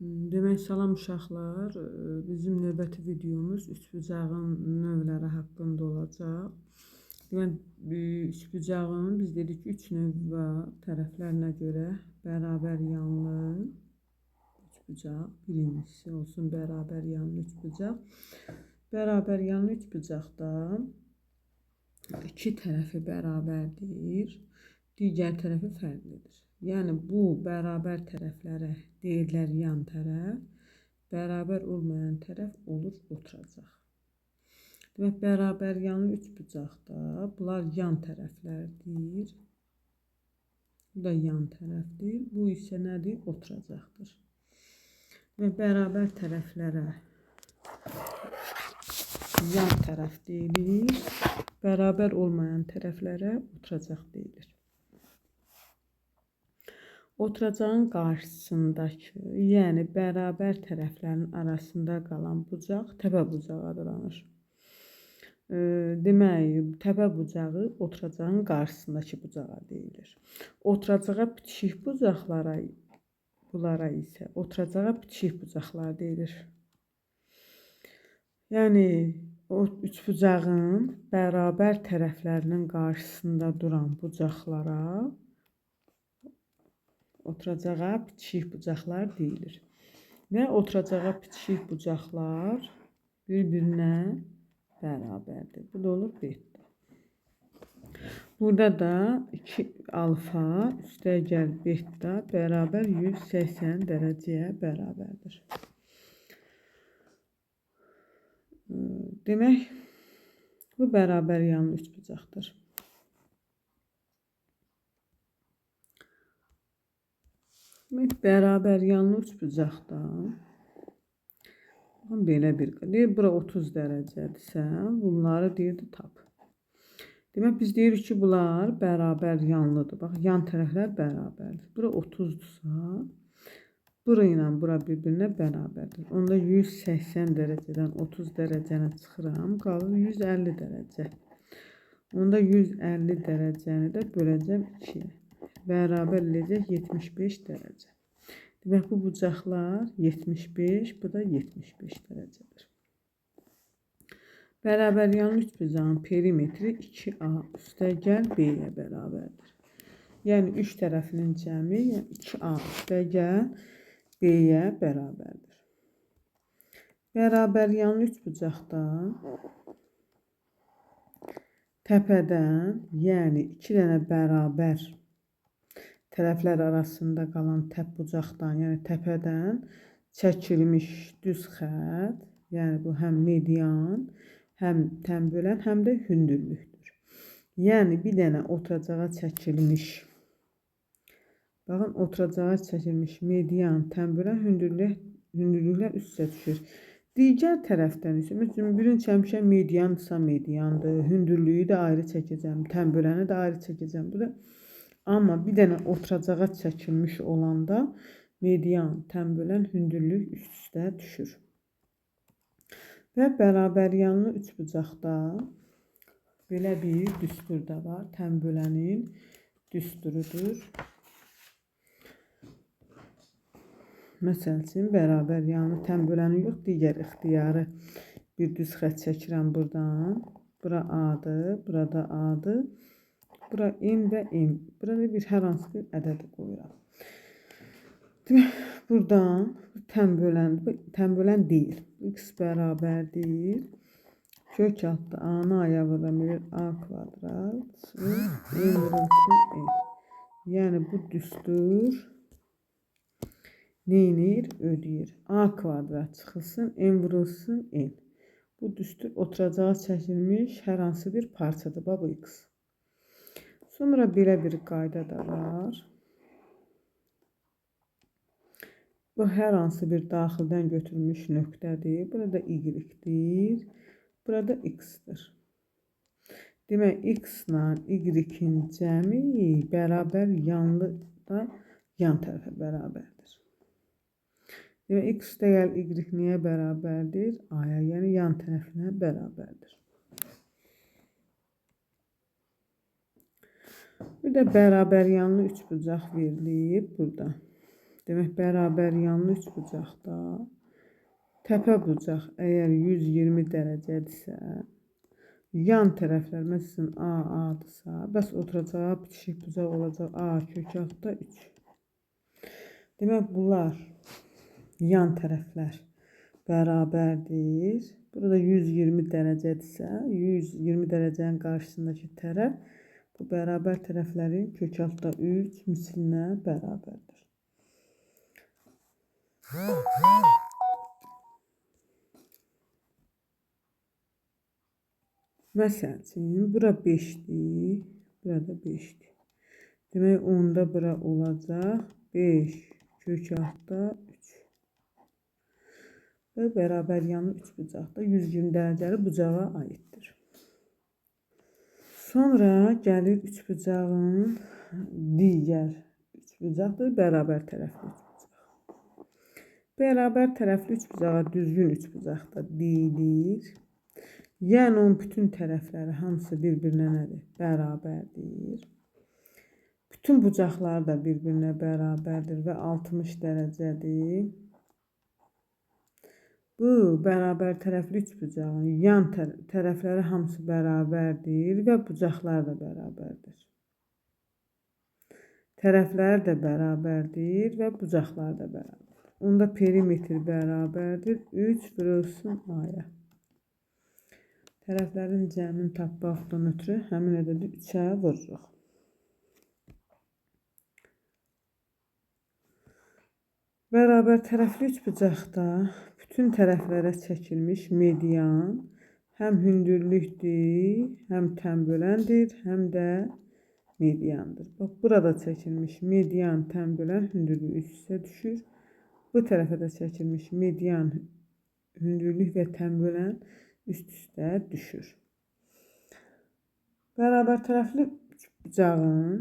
Demək salam uşaqlar, bizim növbəti videomuz üçbucağın növləri haqqında olacaq. Demək, üçbucağın biz dedik ki, 3 növü var. Tərəflərinə görə bərabər yanlı üçbucaq, birincisi olsun bərabər yanlı üçbucaq. Bərabər yanlı üçbucaqda iki tərəfi bərabərdir, digər tərəfi fərqlidir. Yəni bu bərabər tərəflərə deyirlər yan tərəf, bərabər olmayan tərəf olur oturacaq. Demək, bərabər yanlı üçbucaqda bunlar yan tərəflərdir. Bu da yan tərəfdir. Bu isə nədir? Oturacaqdır. Və bərabər tərəflərə yan tərəf deyilir, bərabər olmayan tərəflərə oturacaq deyilir. Oturacağın qarşısındakı, yəni bərabər tərəflərin arasında qalan bucaq təpə bucağı adlanır. Demək, təpə bucağı oturacağın qarşısındakı bucağa deyilir. Oturacağa bitişik bunlara isə oturacağa bitişik bucaqlar deyilir. Yəni, o üçbucağın bərabər tərəflərinin qarşısında duran bucaqlara oturacağa bitişik bucaqlar deyilir. Və oturacağa bitişik bucaqlar bir-birinə bərabərdir. Bu da olur beta. Burada da 2 alfa üstəgəl beta bərabər 180 dərəcəyə bərabərdir. Demək, bu bərabər yanlı üçbucaqdır. Bərabər yanlı üçbucaqda belə bir deyir, bura 30 dərəcədirsə, bunları deyirdi tap. Demək, biz deyirik ki, bunlar bərabər yanlıdır. Bax, yan tərəflər bərabərdir. Bura 30-dursa, bura ilə bura bir-birinə bərabərdir. Onda 180 dərəcədən 30 dərəcəni çıxıram, qalır 150 dərəcə. Onda 150 dərəcəni də böləcəm 2-yə. Bərabər eləyəcək 75 dərəcə. Demək, bu bucaqlar 75, bu da 75 dərəcədir. Bərabər yanlı üçbucağın perimetri 2A üstəgəl B-yə bərabərdir. Yəni, 3 tərəfinin cəmi 2A üstəgəl B-yə bərabərdir. Bərabər yanlı üçbucaqda təpədən, yəni 2 dənə bərabər tərəflər arasında qalan təp bucaqdan, yəni təpədən çəkilmiş düz xətt, yəni bu həm median, həm tənbölən, həm də hündürlükdür. Yəni bir dənə oturacağa çəkilmiş, baxın, oturacağa çəkilmiş median, tənbölən, hündürlüklər üst-üstə düşür. Digər tərəfdən isə, məsələn, birini çəkmişəm mediandırsa mediandır, hündürlüyü də ayrı çəkəcəm, tənböləni də ayrı çəkəcəm. Bu da amma bir dənə oturacağa çəkilmiş olanda median, tənbölən, hündürlük üst-üstə düşür. Və bərabər yanlı üçbucaqda belə bir düstur da var. Tənbölənin düsturudur. Məsəl üçün, bərabər yanlı tənböləni yox, digər ixtiyarı bir düz xətt çəkirəm buradan. Bura A-dır, burada A-dır. Bura N və M. Burada bir hər hansı bir ədəd qoyuram. Demək, buradan tənbölən deyil. X bərabərdir. Kök altda A-nı A-ya vururam. A kvadrat. N vurulsun N. Yəni, bu düstur neynir? Ödəyir. A kvadrat çıxılsın, N vurulsun N. Bu düstur oturacağa çəkilmiş hər hansı bir parçadır. Bu X. Sonra belə bir qayda da var. Bu hər hansı bir daxildən götürülmüş nöqtədir. Burada Y-dir. Burada X-dir. Demək, X-la Y-in cəmi bərabər yanlı da yan tərəfə bərabərdir. Demək, X dəyər Y niyə bərabərdir? A-ya, yəni yan tərəfinə bərabərdir. Bir də bərabər yanlı üçbucaq verilib burada. Demək, bərabər yanlı üçbucaqda təpə bucaq əgər 120 dərəcədirsə, yan tərəflər, məsələn, A-A-dırsa, bəs oturacaq bitişik bucaq olacaq A kök altda 3. Demək, bunlar yan tərəflər bərabərdir. Burada 120 dərəcədirsə, 120 dərəcənin qarşısındakı tərəf bu bərabər tərəflərin kök altda 3 misilinə bərabərdir. Məsəl üçün, bura 5-dir, burada 5-dir. Demək, onda bura olacaq 5 kök altda 3. Və bərabər yanlı üçbucaqda 120 dərəcəli bucağa aiddir. Sonra gəlir üçbucağın digər üçbucaqdır, bərabər tərəfli üçbucaq. Bərabər tərəfli üçbucağa düzgün üçbucaqda deyilir. Yəni, onun bütün tərəfləri hamısı bir-birinə nədir? Bərabərdir. Bütün bucaqlar da bir-birinə bərabərdir və 60 dərəcədir. Bu, bərabər tərəfli üçbucağın yan tərəfləri hamısı bərabərdir və bucaqlar da bərabərdir. Tərəflər də bərabərdir və bucaqlar da bərabərdir. Onda perimetr bərabərdir 3 vurulsun A-ya. Tərəflərin cəmini tapmaqdan ötürü həmin ədədi 3-ə vururuq. Bərabər tərəfli üçbucaqda bütün tərəflərə çəkilmiş median həm hündürlükdür, həm tənböləndir, həm də mediandır. Bax, burada çəkilmiş median, tənbölən, hündürlük üst-üstə düşür. Bu tərəfə də çəkilmiş median, hündürlük və tənbölən üst-üstə düşür. Bərabər tərəfli üçbucağın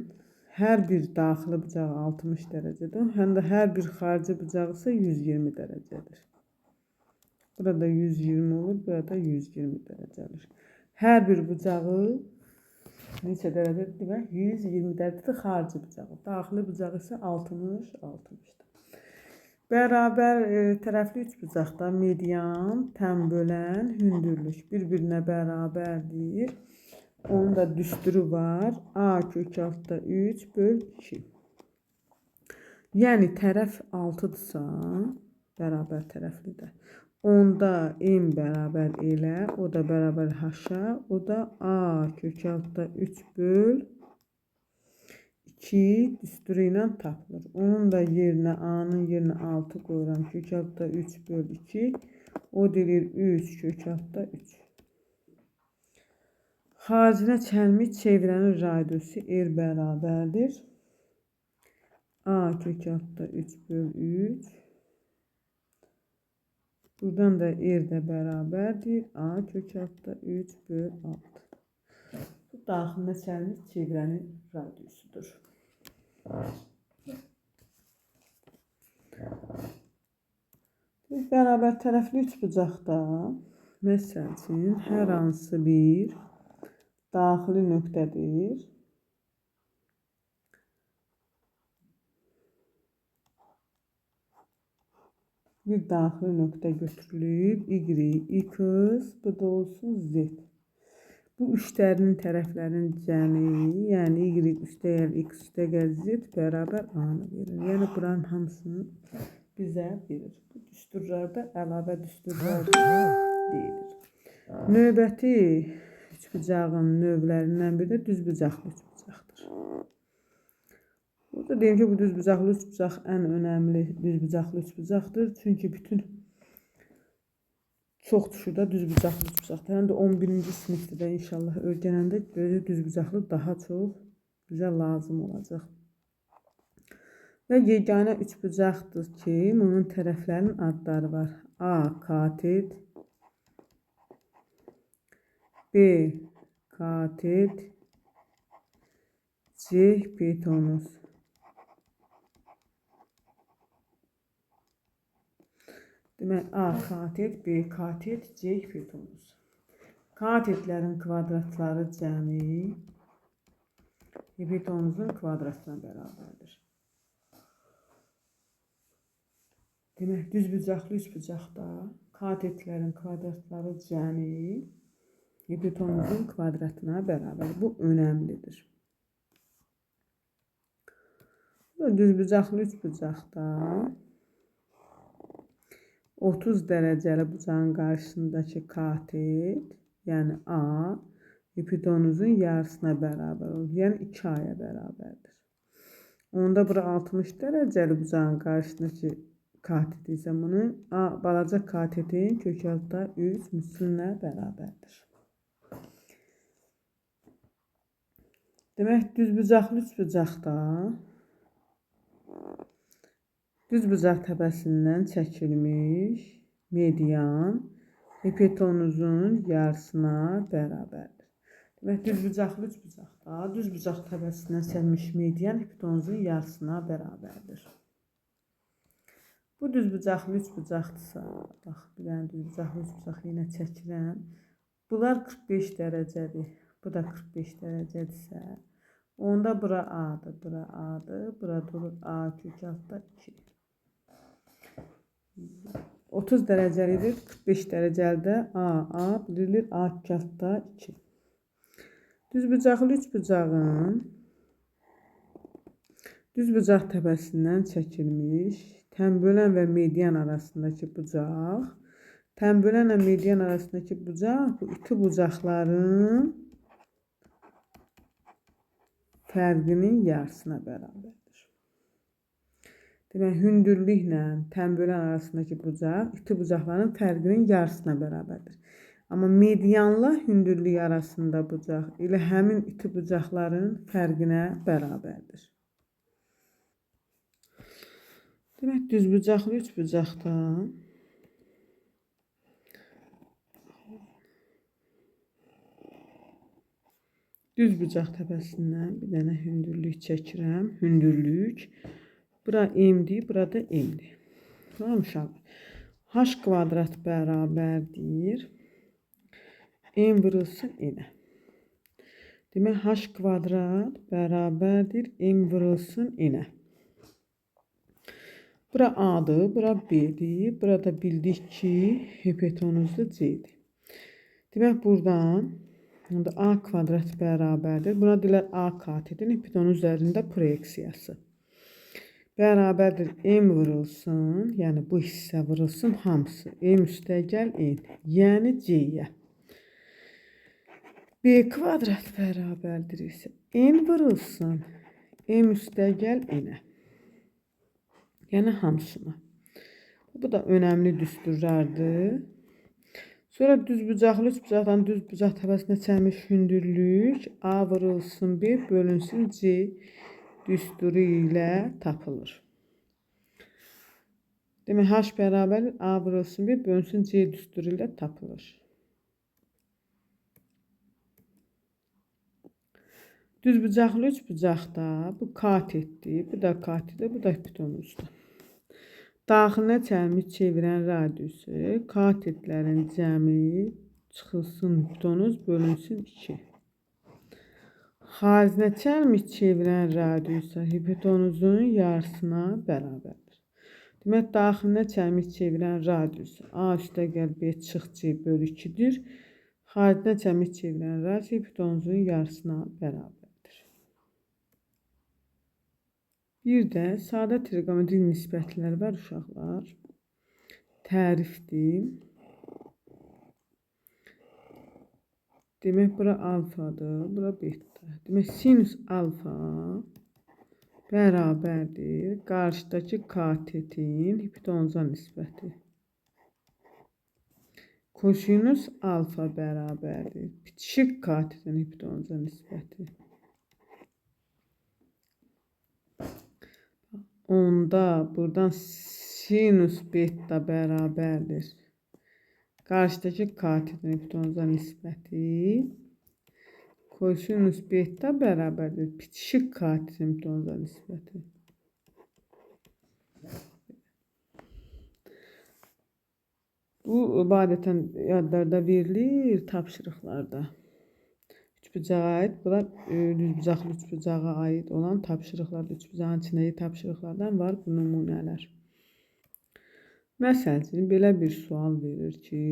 hər bir daxili bucağı 60 dərəcədir, həm də hər bir xarici bucağı ise 120 dərəcədir. Burada 120 olur, burada 120 dərəcədir. Hər bir bucağı neçə dərəcədir? Demək, 120 dərəcədir xarici bucağı. Daxili bucağı ise 60-60'dır. Bərabər tərəfli üçbucaqda median, tənbölən, hündürlük bir-birinə bərabərdir. Onun da düsturu var. A kök altda 3 böl 2. Yəni, tərəf 6-dırsa, bərabər tərəflidir. Onda M bərabər elə, o da bərabər H-a, o da A kök altda 3 böl 2 düsturu ilə tapılır. Onun da yerinə, A-nın yerinə 6 qoyuram. Kök altda 3 böl 2. O delir 3 kök altda 3. Xaricinə çəlmiş çevrənin radiusu R bərabərdir. A kök altda 3 böl 3. Buradan da R də bərabərdir. A kök altda 3 böl 6. Bu daxilinə çəlmiş çevrənin radiusudur. Bərabər tərəfli üçbucaqda məsəl üçün hər hansı bir daxili nöqtədir. Bir daxili nöqtə götürülüb. Y, X, bu da olsun Z. Bu üçlərinin tərəflərinin cəmi, yəni Y üstəgəl X üstəgəl Z bərabər A-nı verir. Yəni, buranın hamısını bizə verir. Bu düsturlarda əlavə düsturlar deyilir. Növbəti üçbucağın növlərindən biri də düzbucaqlı üçbucaqdır. Burada deyim ki, bu düzbucaqlı üçbucaq ən önəmli düzbucaqlı üçbucaqdır. Çünki bütün çox düşür də düzbucaqlı üçbucaqdır. Həm də 11-ci sinifdə də inşallah öyrənəndə böyle düzbucaqlı daha çox bizə lazım olacaq. Və yeganə üçbucaqdır ki, bunun tərəflərinin adları var. A katet, B katet, C hipotenuz. Demək, A katet, B katet, C hipotenuz. Katetlərin kvadratları cəmi hipotenuzun kvadratına bərabərdir. Demək, düzbucaqlı üçbucaqda katetlərin kvadratları cəmi hipotenuzun kvadratına bərabər. Bu önəmlidir. Düzbucaqlı üçbucaqda 30 dərəcəli bucağın qarşısındakı katet, yəni A, hipotenuzun yarısına bərabər olur. Yəni 2A-ya bərabərdir. Onda bura 60 dərəcəli bucağın qarşısındakı katet isə bunu A balaca katetin kök altda 3 müsünlə bərabərdir. Demək, düzbucaqlı üçbucaqda düzbucaq təpəsindən çəkilmiş median hipotenuzun yarısına bərabərdir. Demək, düzbucaqlı üçbucaqda düzbucaq təpəsindən çəkilmiş median hipotenuzun yarısına bərabərdir. Bu düzbucaqlı üçbucaqdırsa, bax, bir dənə düzbucaqlı üçbucaq yenə çəkirəm. Bunlar 45 dərəcədir. Bu da 45 dərəcədirsə, onda bura A'dır, bura A'dır, bura durur A kök altda 2. 30 dərəcəlidir, 45 dərəcəlidə A birilir A kök altda 2. Düzbucaqlı üçbucağın düzbucaq təpəsindən çəkilmiş tənbölən və median arasındakı bucaq, tənbölənlə median arasındakı bucaq bu iti bucaqların fərqinin yarısına bərabərdir. Demək, hündürlüklə tənbölən arasındakı bucaq iti bucaqların fərqinin yarısına bərabərdir. Amma medianla hündürlük arasında bucaq ilə həmin iti bucaqların fərqinə bərabərdir. Demək, düzbucaqlı üçbucaqda düzbucaq təpəsindən bir dənə hündürlük çəkirəm. Hündürlük. Bura M-dir, burada M-dir. Tamam uşaqlar. H kvadrat bərabərdir. M vurulsun N-ə. Demək, H kvadrat bərabərdir. M vurulsun N-ə. Bura A'dır, bura B'dir. Burada bildik ki, hipotenuzda C'dir. Demək, buradan A kvadrat bərabərdir. Buna deyilər A katetin hipotenuz üzərində proyeksiyası. Bərabərdir M vurulsun, yəni bu hissə vurulsun hamısı. M üstəgəl N, yəni C-yə. B kvadrat bərabərdir isə N vurulsun, M üstəgəl N-ə. Yəni hamısına. Bu da önəmli düsturlardır. Sonra düzbucaqlı üçbucaqdan düzbucaq təpəsinə çəkilmiş hündürlük A vurulsun B bölünsün C düsturu ilə tapılır. Demək, H bərabər A vurulsun B bölünsün C düsturu ilə tapılır. Düzbucaqlı üçbucaqda bu katetdir, bu da katetdir, bu da hipotenuzdur. Daxilinə çəkilmiş çevirən radiusu katetlərin cəmi çıxılsın hipotenuz bölünsün 2. Xaricinə çəkilmiş çevirən radiusu hipotenuzun yarısına bərabərdir. Demək, daxilinə çəkilmiş çevirən radiusu A üstəgəl B çıx C bölü 2-dir. Xaricinə çəkilmiş çevirən radiusu hipotenuzun yarısına bərabərdir. Bir də sadə trigonometrik nisbətlər var uşaqlar. Tərifdir. Demək, bura alfadır, bura beta. Demək, sinus alfa bərabərdir qarşıdakı katetin hipotenuza nisbəti. Kosinus alfa bərabərdir bitişik katetin hipotenuza nisbəti. Onda buradan sinus beta bərabərdir qarşıdakı katetin hipotenuza nisbəti. Kosinus beta bərabərdir bitişik katetin hipotenuza nisbəti. Bu adətən yadlarda verilir tapşırıqlarda. Üçbucağa aid, bunlar düzbucaqlı üçbucağa aid olan tapşırıqlarda, üçbucağın içindəki tapşırıqlardan var bu nümunələr. Məsəl üçün, belə bir sual verir ki,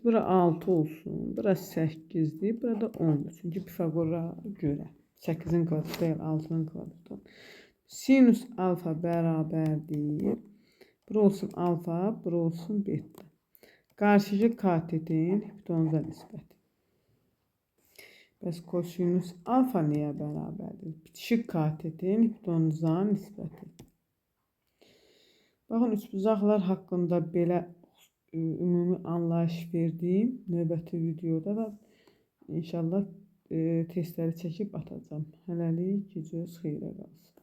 bura 6 olsun, bura 8'dir, burada 10'dur. Çünki Pifagora görə 8'in kvadratı deyil, 6'nın kvadratı. Sinüs alfa bərabərdir. Bura olsun alfa, bura olsun beta. Qarşıcı katetin hipotenuza nisbəti. Bəs kosinüs alfa niyə bərabərdir? Bitişik katetin hipotenuza nisbəti. Baxın, üçbucaqlar haqqında belə ümumi anlayış verdim. Növbəti videoda da inşallah testləri çəkib atacağım. Hələlik gecəniz xeyrə qalsın.